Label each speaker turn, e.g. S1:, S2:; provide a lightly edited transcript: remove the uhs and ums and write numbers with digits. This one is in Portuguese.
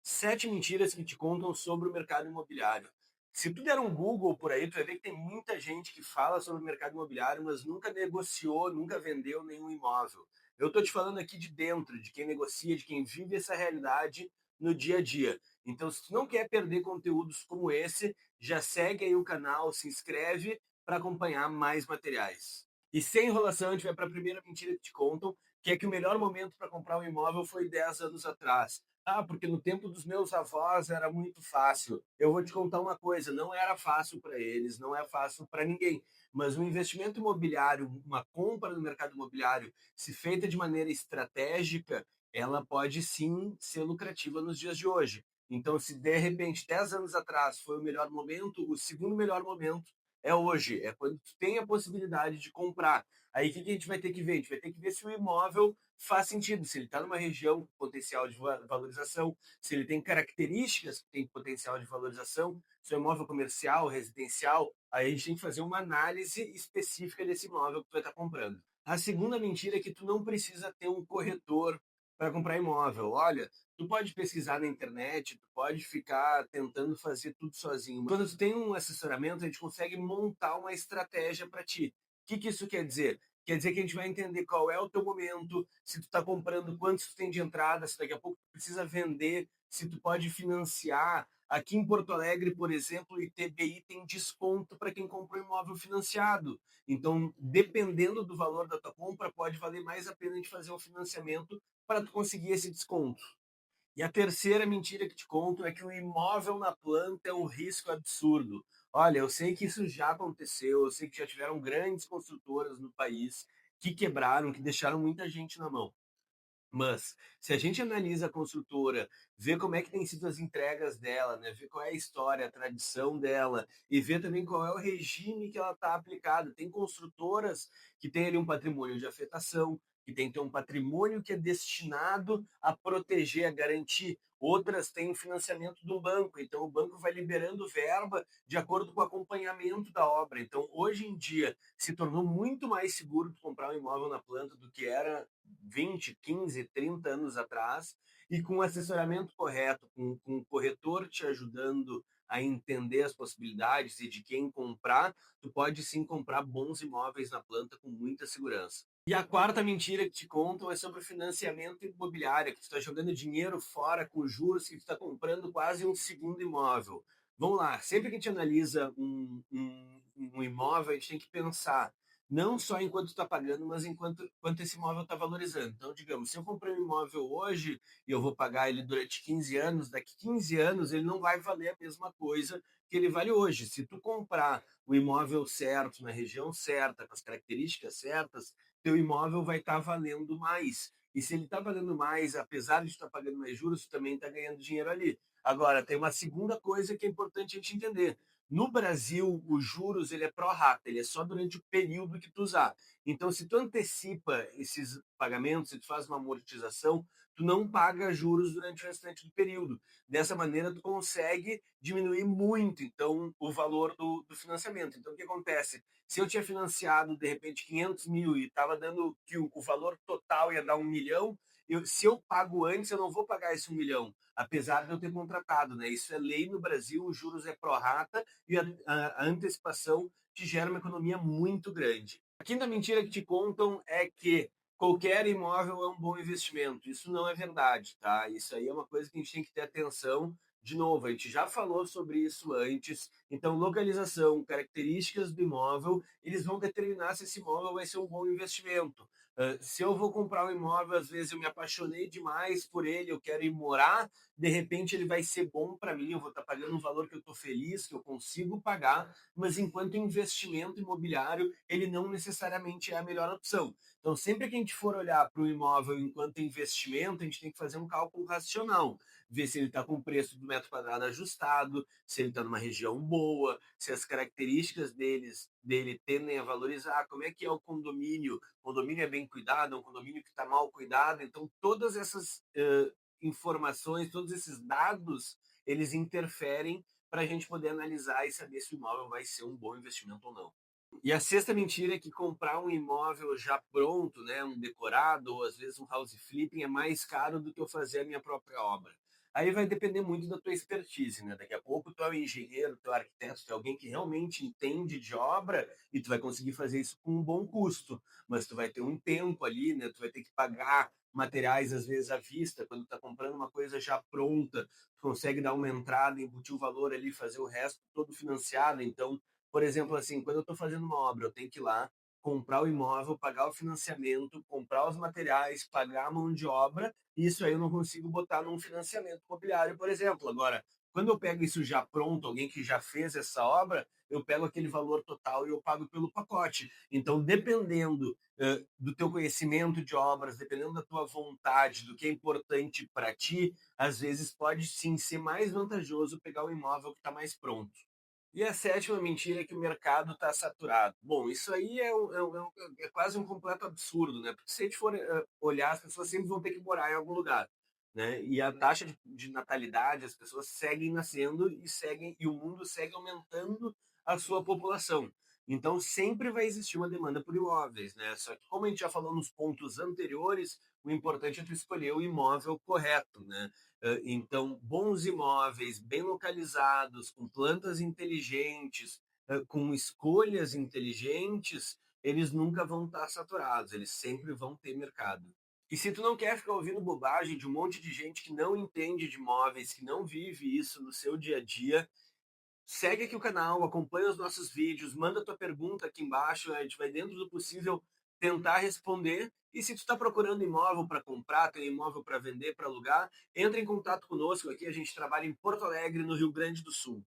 S1: 7 mentiras que te contam sobre o mercado imobiliário. Se tu der um Google por aí, tu vai ver que tem muita gente que fala sobre o mercado imobiliário, mas nunca negociou, nunca vendeu nenhum imóvel. Eu estou te falando aqui de dentro, de quem negocia, de quem vive essa realidade no dia a dia. Então, se tu não quer perder conteúdos como esse, já segue aí o canal, se inscreve para acompanhar mais materiais. E sem enrolação, a gente vai para a primeira mentira que te contam, que é que o melhor momento para comprar um imóvel foi 10 anos atrás. Ah, porque no tempo dos meus avós era muito fácil. Eu vou te contar uma coisa, não era fácil para eles, não é fácil para ninguém. Mas um investimento imobiliário, uma compra no mercado imobiliário, se feita de maneira estratégica, ela pode sim ser lucrativa nos dias de hoje. Então, se de repente 10 anos atrás foi o melhor momento, o segundo melhor momento é hoje, é quando tu tem a possibilidade de comprar. Aí o que a gente vai ter que ver? A gente vai ter que ver se o imóvel faz sentido, se ele está numa região com potencial de valorização, se ele tem características que têm potencial de valorização, se é um imóvel comercial, residencial, aí a gente tem que fazer uma análise específica desse imóvel que tu vai estar comprando. A segunda mentira é que tu não precisa ter um corretor para comprar imóvel. Olha, tu pode pesquisar na internet, tu pode ficar tentando fazer tudo sozinho. Quando tu tem um assessoramento, a gente consegue montar uma estratégia para ti. O que isso quer dizer? Quer dizer que a gente vai entender qual é o teu momento, se tu está comprando, quantos tu tem de entrada, se daqui a pouco tu precisa vender, se tu pode financiar. Aqui em Porto Alegre, por exemplo, o ITBI tem desconto para quem comprou imóvel financiado. Então, dependendo do valor da tua compra, pode valer mais a pena a gente fazer um financiamento para tu conseguir esse desconto. E a terceira mentira que te conto é que o imóvel na planta é um risco absurdo. Olha, eu sei que isso já aconteceu, eu sei que já tiveram grandes construtoras no país que quebraram, que deixaram muita gente na mão. Mas, se a gente analisa a construtora, vê como é que tem sido as entregas dela, né? Vê qual é a história, a tradição dela, e vê também qual é o regime que ela está aplicada. Tem construtoras que têm ali um patrimônio de afetação, que tem um patrimônio que é destinado a proteger, a garantir. Outras têm um financiamento do banco, então o banco vai liberando verba de acordo com o acompanhamento da obra. Então, hoje em dia, se tornou muito mais seguro comprar um imóvel na planta do que era 20, 15, 30 anos atrás, e com o assessoramento correto, com o corretor te ajudando a entender as possibilidades e de quem comprar, tu pode sim comprar bons imóveis na planta com muita segurança. E a quarta mentira que te contam é sobre o financiamento imobiliário, que tu está jogando dinheiro fora com juros, que tu está comprando quase um segundo imóvel. Vamos lá, sempre que a gente analisa um imóvel, a gente tem que pensar não só enquanto está pagando, mas enquanto esse imóvel está valorizando. Então, digamos, se eu comprei um imóvel hoje e eu vou pagar ele durante 15 anos, daqui 15 anos ele não vai valer a mesma coisa que ele vale hoje. Se tu comprar o imóvel certo, na região certa, com as características certas, teu imóvel vai estar valendo mais. E se ele está valendo mais, apesar de estar pagando mais juros, tu também está ganhando dinheiro ali. Agora, tem uma segunda coisa que é importante a gente entender. No Brasil, os juros ele é pró rata, ele é só durante o período que tu usar. Então, se tu antecipa esses pagamentos, se tu faz uma amortização, tu não paga juros durante o restante do período. Dessa maneira, tu consegue diminuir muito, então, o valor do financiamento. Então, o que acontece? Se eu tinha financiado, de repente, 500 mil e estava dando que o valor total ia dar 1 milhão, se eu pago antes, eu não vou pagar esse 1 milhão, apesar de eu ter contratado, né? Isso é lei no Brasil, os juros é pró rata e a antecipação te gera uma economia muito grande. A quinta mentira que te contam é que qualquer imóvel é um bom investimento. Isso não é verdade, tá? Isso aí é uma coisa que a gente tem que ter atenção. De novo, a gente já falou sobre isso antes. Então, localização, características do imóvel, eles vão determinar se esse imóvel vai ser um bom investimento. Se eu vou comprar um imóvel, às vezes eu me apaixonei demais por ele, eu quero ir morar, de repente ele vai ser bom para mim, eu vou estar pagando um valor que eu estou feliz, que eu consigo pagar, mas enquanto investimento imobiliário, ele não necessariamente é a melhor opção. Então, sempre que a gente for olhar para o imóvel enquanto investimento, a gente tem que fazer um cálculo racional, ver se ele está com o preço do metro quadrado ajustado, se ele está numa região boa, se as características dele tendem a valorizar, como é que é o condomínio é bem cuidado, é um condomínio que está mal cuidado. Então, todas essas informações, todos esses dados, eles interferem para a gente poder analisar e saber se o imóvel vai ser um bom investimento ou não. E a sexta mentira é que comprar um imóvel já pronto, né, um decorado, ou às vezes um house flipping, é mais caro do que eu fazer a minha própria obra. Aí vai depender muito da tua expertise, né? Daqui a pouco tu é um engenheiro, tu é um arquiteto, tu é alguém que realmente entende de obra e tu vai conseguir fazer isso com um bom custo, mas tu vai ter um tempo ali, né? Tu vai ter que pagar materiais às vezes à vista, quando tu tá comprando uma coisa já pronta, tu consegue dar uma entrada, embutir o valor ali, fazer o resto todo financiado. Então, por exemplo, assim, quando eu estou fazendo uma obra, eu tenho que ir lá, comprar o imóvel, pagar o financiamento, comprar os materiais, pagar a mão de obra. Isso aí eu não consigo botar num financiamento imobiliário, por exemplo. Agora, quando eu pego isso já pronto, alguém que já fez essa obra, eu pego aquele valor total e eu pago pelo pacote. Então, dependendo do teu conhecimento de obras, dependendo da tua vontade, do que é importante para ti, às vezes pode sim ser mais vantajoso pegar o imóvel que está mais pronto. E a sétima mentira é que o mercado está saturado. Bom, isso aí é quase um completo absurdo, né? Porque se a gente for olhar, as pessoas sempre vão ter que morar em algum lugar, né? E a taxa de natalidade, as pessoas seguem nascendo e o mundo segue aumentando a sua população. Então sempre vai existir uma demanda por imóveis, né? Só que como a gente já falou nos pontos anteriores, o importante é tu escolher o imóvel correto, né? Então, bons imóveis, bem localizados, com plantas inteligentes, com escolhas inteligentes, eles nunca vão estar saturados, eles sempre vão ter mercado. E se tu não quer ficar ouvindo bobagem de um monte de gente que não entende de imóveis, que não vive isso no seu dia a dia, segue aqui o canal, acompanha os nossos vídeos, manda tua pergunta aqui embaixo, a gente vai dentro do possível tentar responder. E se tu está procurando imóvel para comprar, tem imóvel para vender, para alugar, entre em contato conosco aqui, a gente trabalha em Porto Alegre, no Rio Grande do Sul.